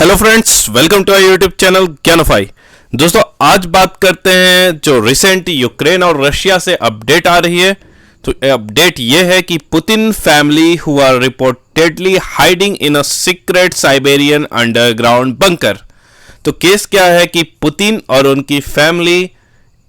Hello friends, welcome to our YouTube channel ज्ञानफाई। दोस्तों, आज बात करते हैं जो रिसेंट यूक्रेन और रशिया से अपडेट आ रही है। तो अपडेट ये है कि Putin family who are reportedly hiding in a secret Siberian underground bunker. तो केस क्या है कि पुतिन और उनकी फैमिली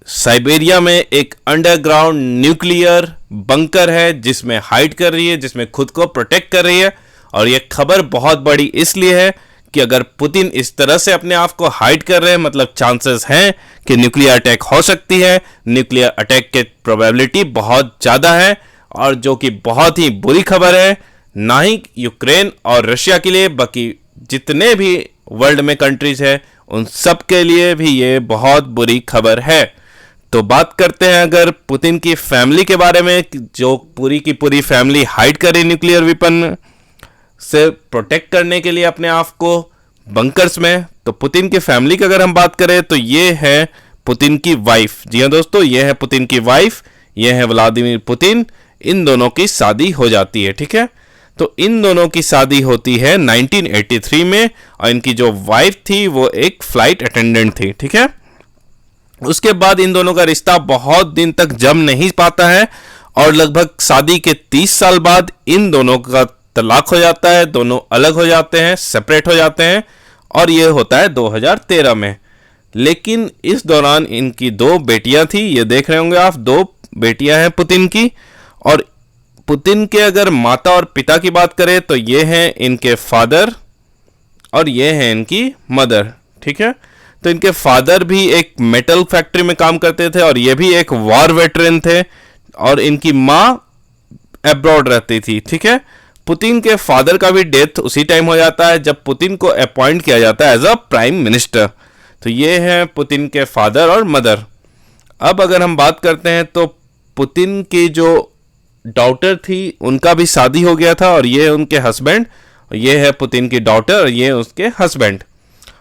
साइबेरिया में एक अंडरग्राउंड न्यूक्लियर बंकर है जिसमें हाइड कर रही है, जिसमें खुद को प्रोटेक्ट कर रही है। और यह खबर बहुत बड़ी इसलिए है कि अगर पुतिन इस तरह से अपने आप को हाइड कर रहे हैं, मतलब चांसेस हैं कि न्यूक्लियर अटैक हो सकती है। न्यूक्लियर अटैक के प्रोबेबिलिटी बहुत ज़्यादा है और जो कि बहुत ही बुरी खबर है, ना ही यूक्रेन और रशिया के लिए बल्कि जितने भी वर्ल्ड में कंट्रीज है उन सब के लिए भी ये बहुत बुरी खबर है। तो बात करते हैं अगर पुतिन की फैमिली के बारे में, जो पूरी की पूरी फैमिली हाइड करे न्यूक्लियर वेपन से प्रोटेक्ट करने के लिए अपने आप को बंकर्स में। तो पुतिन की फैमिली की अगर हम बात करें तो ये है पुतिन की वाइफ। जी हाँ दोस्तों, ये है पुतिन की वाइफ, ये है व्लादिमीर पुतिन। इन दोनों की शादी हो जाती है, ठीक है। तो इन दोनों की शादी होती है 1983 में और इनकी जो वाइफ थी वो एक फ्लाइट अटेंडेंट थी, ठीक है। उसके बाद इन दोनों का रिश्ता बहुत दिन तक जम नहीं पाता है और लगभग शादी के 30 साल बाद इन दोनों का तलाक हो जाता है। दोनों अलग हो जाते हैं, सेपरेट हो जाते हैं और ये होता है 2013 में। लेकिन इस दौरान इनकी दो बेटियां थी, ये देख रहे होंगे आप, दो बेटियां हैं पुतिन की। और पुतिन के अगर माता और पिता की बात करें तो ये हैं इनके फादर और ये हैं इनकी मदर, ठीक है। तो इनके फादर भी एक मेटल फैक्ट्री में काम करते थे और ये भी एक वॉर वेटरन थे और इनकी माँ अब्रॉड रहती थी, ठीक है। पुतिन के फादर का भी डेथ उसी टाइम हो जाता है जब पुतिन को अपॉइंट किया जाता है एज अ प्राइम मिनिस्टर। तो ये हैं पुतिन के फादर और मदर। अब अगर हम बात करते हैं तो पुतिन की जो डॉटर थी उनका भी शादी हो गया था और ये उनके हस्बैंड, ये है पुतिन की डॉटर और ये उसके हस्बैंड।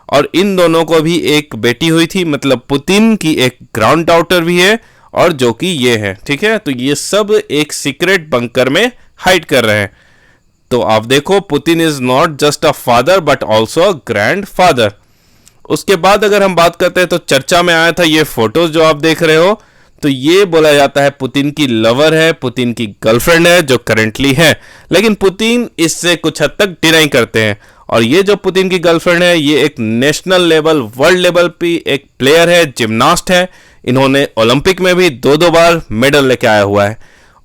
और इन दोनों को भी एक बेटी हुई थी, मतलब पुतिन की एक ग्रांड डॉटर भी है और जो कि ये है, ठीक है। तो ये सब एक सीक्रेट बंकर में हाइड कर रहे हैं। तो आप देखो, Putin is not just a father but also a grand father. उसके बाद अगर हम बात करते हैं तो चर्चा में आया था ये फोटोज जो आप देख रहे हो, तो ये बोला जाता है पुतिन की लवर है, पुतिन की गर्लफ्रेंड है जो करंटली है। लेकिन पुतिन इससे कुछ हद तक डिनाई करते हैं। और ये जो पुतिन की गर्लफ्रेंड है ये एक नेशनल लेवल, वर्ल्ड लेवल पे एक प्लेयर है, जिम्नास्ट है। इन्होंने ओलंपिक में भी दो बार मेडल लेके आया हुआ है।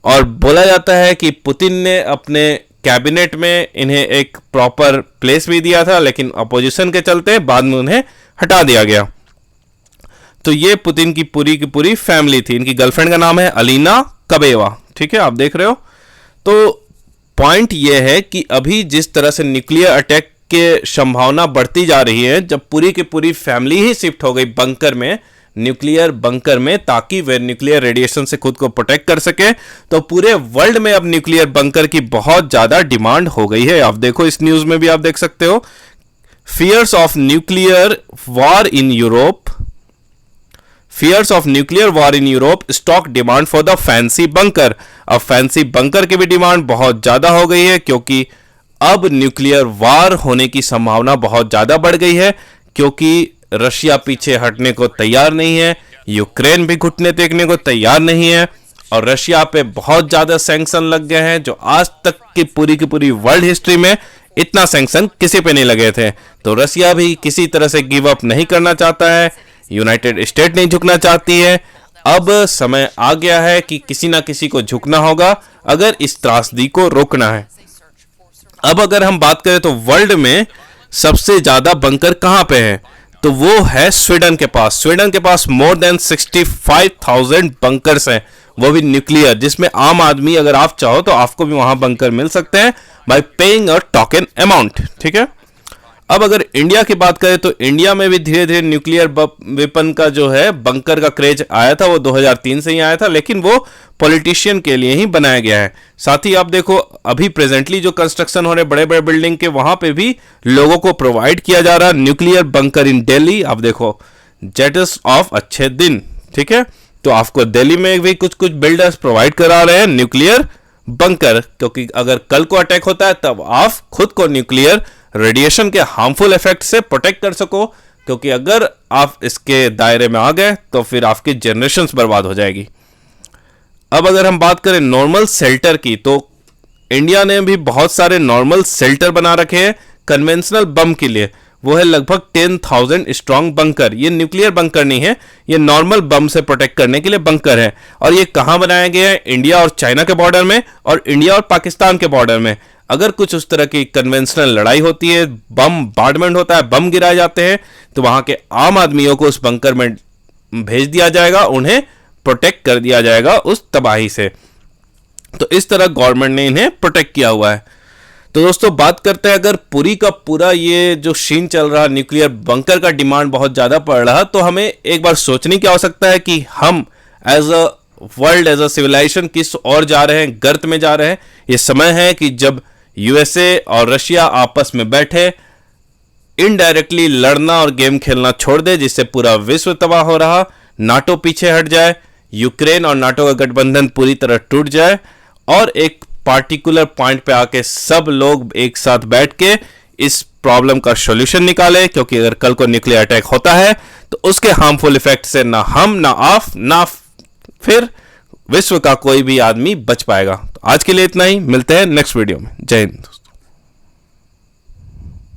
और बोला जाता है कि पुतिन ने अपने कैबिनेट में इन्हें एक प्रॉपर प्लेस भी दिया था, लेकिन अपोजिशन के चलते बाद में उन्हें हटा दिया गया। तो ये पुतिन की पूरी फैमिली थी। इनकी गर्लफ्रेंड का नाम है अलीना कबेवा, ठीक है, आप देख रहे हो। तो पॉइंट ये है कि अभी जिस तरह से न्यूक्लियर अटैक के संभावना बढ़ती जा रही है, जब पूरी की पूरी फैमिली ही शिफ्ट हो गई बंकर में, न्यूक्लियर बंकर में, ताकि वे न्यूक्लियर रेडिएशन से खुद को प्रोटेक्ट कर सके, तो पूरे वर्ल्ड में अब न्यूक्लियर बंकर की बहुत ज्यादा डिमांड हो गई है। आप देखो, इस न्यूज में भी आप देख सकते हो, fears of nuclear war in Europe, fears of nuclear war in Europe stock demand for the fancy bunker. अब फैंसी बंकर की भी डिमांड बहुत ज्यादा हो गई है क्योंकि अब न्यूक्लियर वॉर होने की संभावना बहुत ज्यादा बढ़ गई है, क्योंकि रशिया पीछे हटने को तैयार नहीं है, यूक्रेन भी घुटने टेकने को तैयार नहीं है और रशिया पे बहुत ज्यादा सैंक्शन लग गए हैं जो आज तक की पूरी वर्ल्ड हिस्ट्री में इतना सैंक्शन किसी पे नहीं लगे थे। तो रशिया भी किसी तरह से गिव अप नहीं करना चाहता है, यूनाइटेड स्टेट नहीं झुकना चाहती है। अब समय आ गया है कि किसी ना किसी को झुकना होगा अगर इस त्रासदी को रोकना है। अब अगर हम बात करें तो वर्ल्ड में सबसे ज्यादा बंकर कहां पे है, तो वो है स्वीडन के पास। स्वीडन के पास मोर देन 65,000 बंकर्स हैं, वो भी न्यूक्लियर, जिसमें आम आदमी अगर आप चाहो तो आपको भी वहां बंकर मिल सकते हैं bye paying a token amount, ठीक है। अब अगर इंडिया की बात करें तो इंडिया में भी धीरे धीरे न्यूक्लियर वेपन का जो है बंकर का क्रेज आया था, वो 2003 से ही आया था, लेकिन वो पॉलिटिशियन के लिए ही बनाया गया है। साथ ही आप देखो, अभी प्रेजेंटली जो कंस्ट्रक्शन हो रहे बड़े बड़े बिल्डिंग के, वहां पे भी लोगों को प्रोवाइड किया जा रहा न्यूक्लियर बंकर इन दिल्ली। आप देखो, जेटस ऑफ अच्छे दिन, ठीक है। तो आपको दिल्ली में भी कुछ बिल्डर्स प्रोवाइड करा रहे हैं न्यूक्लियर बंकर, क्योंकि अगर कल को अटैक होता है तब आप खुद को न्यूक्लियर रेडिएशन के हार्मफुल इफेक्ट से प्रोटेक्ट कर सको, क्योंकि अगर आप इसके दायरे में आ गए तो फिर आपकी जनरेशन्स बर्बाद हो जाएगी। अब अगर हम बात करें नॉर्मल शेल्टर की, तो इंडिया ने भी बहुत सारे नॉर्मल शेल्टर बना रखे हैं कन्वेंशनल बम के लिए। वो है लगभग 10,000 स्ट्रॉन्ग बंकर। ये न्यूक्लियर बंकर नहीं है, ये नॉर्मल बम से प्रोटेक्ट करने के लिए बंकर है। और ये कहाँ बनाया गया है? इंडिया और चाइना के बॉर्डर में और इंडिया और पाकिस्तान के बॉर्डर में। अगर कुछ उस तरह की कन्वेंशनल लड़ाई होती है, बम बार्डमेंट होता है, बम गिराए जाते हैं, तो वहां के आम आदमियों को उस बंकर में भेज दिया जाएगा, उन्हें प्रोटेक्ट कर दिया जाएगा उस तबाही से। तो इस तरह गवर्नमेंट ने इन्हें प्रोटेक्ट किया हुआ है। तो दोस्तों बात करते हैं, अगर पूरी का पूरा ये जो सीन चल रहा, न्यूक्लियर बंकर का डिमांड बहुत ज़्यादा पड़ रहा, तो हमें एक बार सोचने की आवश्यकता है कि हम as a world, as a civilisation किस और जा रहे हैं, गर्त में जा रहे हैं। ये समय है कि जब यूएसए और रशिया आपस में बैठे, इनडायरेक्टली लड़ना और गेम खेलना छोड़ दे, जिससे पूरा विश्व तबाह हो रहा, नाटो पीछे हट जाए, यूक्रेन और नाटो का गठबंधन पूरी तरह टूट जाए और एक पार्टिकुलर पॉइंट पे आके सब लोग एक साथ बैठ के इस प्रॉब्लम का सॉल्यूशन निकाले। क्योंकि अगर कल को न्यूक्लियर अटैक होता है तो उसके हार्मफुल इफेक्ट से ना हम, ना आप, ना फिर विश्व का कोई भी आदमी बच पाएगा। तो आज के लिए इतना ही, मिलते हैं नेक्स्ट वीडियो में। जय हिंद।